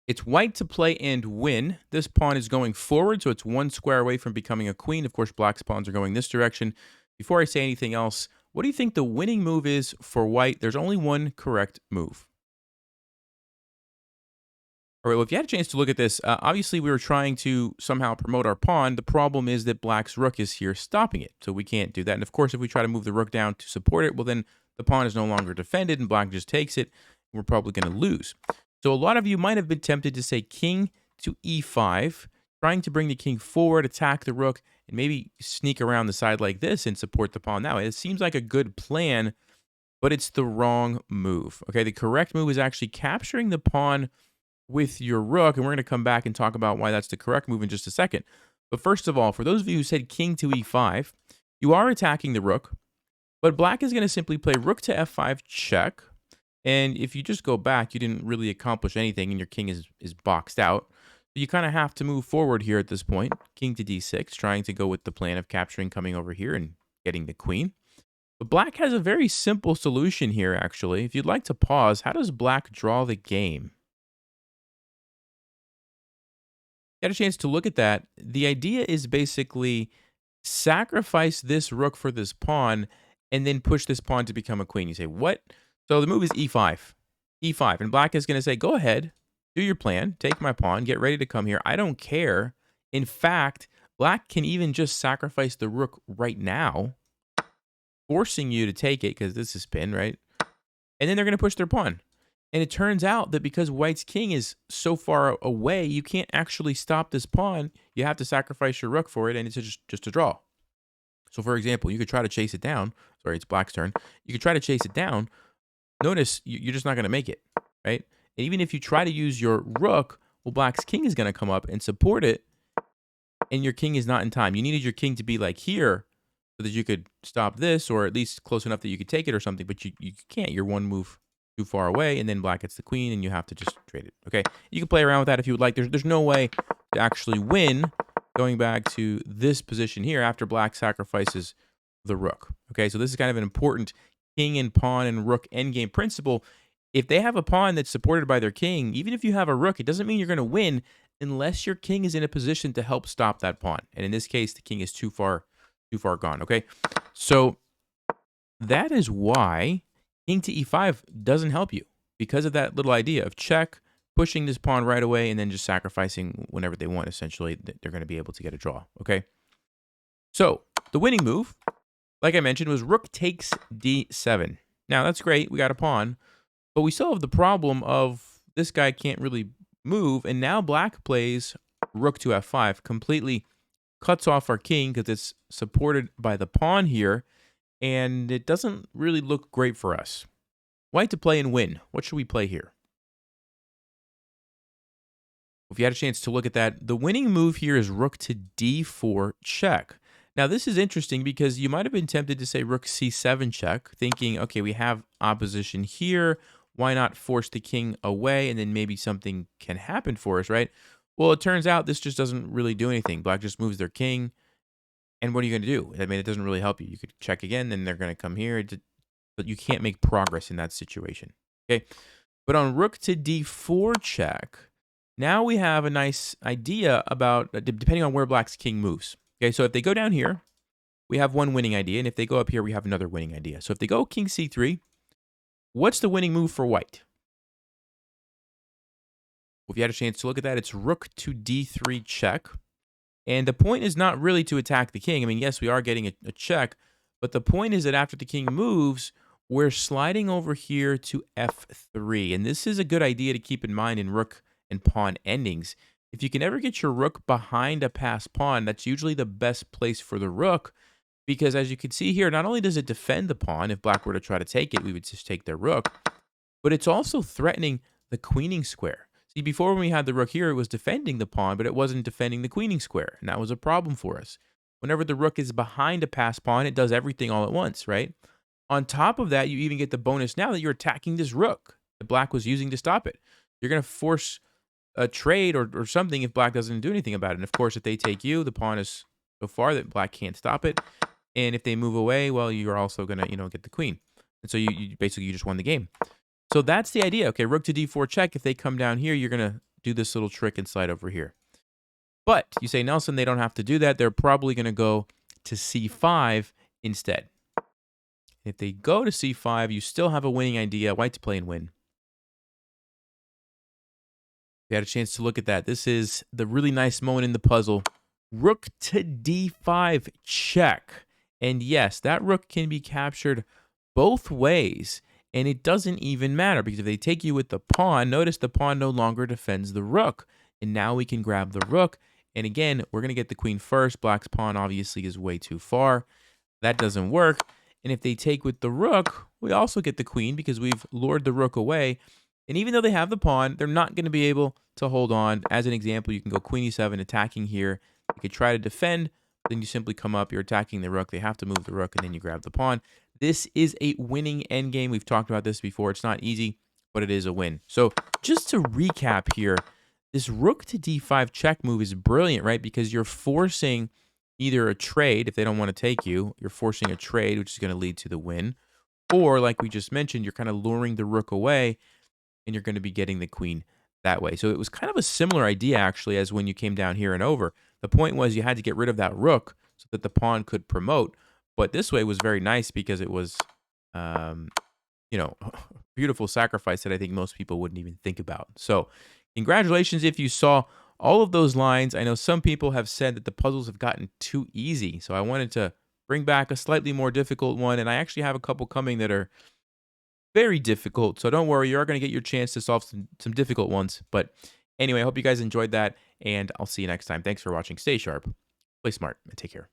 It's white to play and win. This pawn is going forward, so it's one square away from becoming a queen. Of course, black's pawns are going this direction. Before I say anything else, what do you think the winning move is for white? There's only one correct move. All right, well, if you had a chance to look at this, obviously we were trying to somehow promote our pawn. The problem is that black's rook is here stopping it, so we can't do that. And of course, if we try to move the rook down to support it, well, then the pawn is no longer defended, and black just takes it. We're probably going to lose. So a lot of you might have been tempted to say king to e5, trying to bring the king forward, attack the rook, and maybe sneak around the side like this and support the pawn. Now, it seems like a good plan, but it's the wrong move. Okay, the correct move is actually capturing the pawn with your rook, and we're going to come back and talk about why that's the correct move in just a second. But first of all, for those of you who said king to e5, you are attacking the rook, but black is going to simply play rook to f5 check. And if you just go back, you didn't really accomplish anything, and your king is boxed out. You kind of have to move forward here at this point. King to d6, trying to go with the plan of capturing, coming over here, and getting the queen. But black has a very simple solution here, actually. If you'd like to pause, how does black draw the game? Get a chance to look at that. The idea is basically sacrifice this rook for this pawn and then push this pawn to become a queen. You say, what? So the move is e5. e5. And black is going to say, go ahead, do your plan, take my pawn, get ready to come here. I don't care. In fact, black can even just sacrifice the rook right now, forcing you to take it because this is pinned, right? And then they're going to push their pawn. And it turns out that because white's king is so far away, you can't actually stop this pawn. You have to sacrifice your rook for it, and it's just a draw. So, for example, you could try to chase it down. Sorry, it's black's turn. You could try to chase it down. Notice you're just not going to make it, right? And even if you try to use your rook, well, black's king is going to come up and support it, and your king is not in time. You needed your king to be like here so that you could stop this, or at least close enough that you could take it or something, but you can't. You're one move too far away, and then black gets the queen, and you have to just trade it, okay? You can play around with that if you would like. There's no way to actually win going back to this position here after black sacrifices the rook, okay? So this is kind of an important king and pawn and rook endgame principle. If they have a pawn that's supported by their king, even if you have a rook, it doesn't mean you're going to win unless your king is in a position to help stop that pawn. And in this case, the king is too far gone, okay? So that is why king to e5 doesn't help you, because of that little idea of check, pushing this pawn right away, and then just sacrificing whenever they want. Essentially, they're going to be able to get a draw, okay? So the winning move, like I mentioned, was rook takes d7. Now, that's great. We got a pawn, but we still have the problem of this guy can't really move, and now black plays rook to f5, completely cuts off our king because it's supported by the pawn here, and it doesn't really look great for us. White to play and win. What should we play here? If you had a chance to look at that, the winning move here is rook to d4 check. Now, this is interesting because you might have been tempted to say rook c7 check, thinking, okay, we have opposition here. Why not force the king away, and then maybe something can happen for us, right? Well, it turns out this just doesn't really do anything. Black just moves their king. And what are you going to do? I mean, it doesn't really help you. You could check again, then they're going to come here. But you can't make progress in that situation. Okay. But on rook to d4 check, now we have a nice idea about, depending on where black's king moves. Okay, so if they go down here, we have one winning idea. And if they go up here, we have another winning idea. So if they go king c3, what's the winning move for white? Well, if you had a chance to look at that, it's rook to d3 check. And the point is not really to attack the king. I mean, yes, we are getting a check, but the point is that after the king moves, we're sliding over here to f3. And this is a good idea to keep in mind in rook and pawn endings. If you can ever get your rook behind a passed pawn, that's usually the best place for the rook, because as you can see here, not only does it defend the pawn, if black were to try to take it, we would just take their rook, but it's also threatening the queening square. See, before when we had the rook here, it was defending the pawn, but it wasn't defending the queening square, and that was a problem for us. Whenever the rook is behind a passed pawn, it does everything all at once, right? On top of that, you even get the bonus now that you're attacking this rook that black was using to stop it. You're going to force a trade or something if black doesn't do anything about it. And of course, if they take you, the pawn is so far that black can't stop it. And if they move away, well, you're also going to, get the queen. And so you basically just won the game. So that's the idea. Okay, rook to d4 check. If they come down here, you're going to do this little trick inside over here. But you say, Nelson, they don't have to do that. They're probably going to go to c5 instead. If they go to c5, you still have a winning idea. White to play and win. You had a chance to look at that. This is the really nice moment in the puzzle. Rook to d5 check. And yes, that rook can be captured both ways. And it doesn't even matter because if they take you with the pawn, notice the pawn no longer defends the rook. And now we can grab the rook. And again, we're going to get the queen first. Black's pawn obviously is way too far. That doesn't work. And if they take with the rook, we also get the queen because we've lured the rook away. And even though they have the pawn, they're not going to be able to hold on. As an example, you can go queen e7 attacking here. You could try to defend, then you simply come up, you're attacking the rook. They have to move the rook, and then you grab the pawn. This is a winning endgame. We've talked about this before. It's not easy, but it is a win. So just to recap here, this rook to d5 check move is brilliant, right? Because you're forcing either a trade, if they don't want to take you, you're forcing a trade, which is going to lead to the win. Or, like we just mentioned, you're kind of luring the rook away, and you're going to be getting the queen that way. So it was kind of a similar idea, actually, as when you came down here and over. The point was you had to get rid of that rook so that the pawn could promote. But this way was very nice because it was, you know, a beautiful sacrifice that I think most people wouldn't even think about. So congratulations if you saw all of those lines. I know some people have said that the puzzles have gotten too easy. So I wanted to bring back a slightly more difficult one. And I actually have a couple coming that are very difficult. So don't worry, you are going to get your chance to solve some difficult ones. But anyway, I hope you guys enjoyed that, and I'll see you next time. Thanks for watching. Stay sharp, play smart, and take care.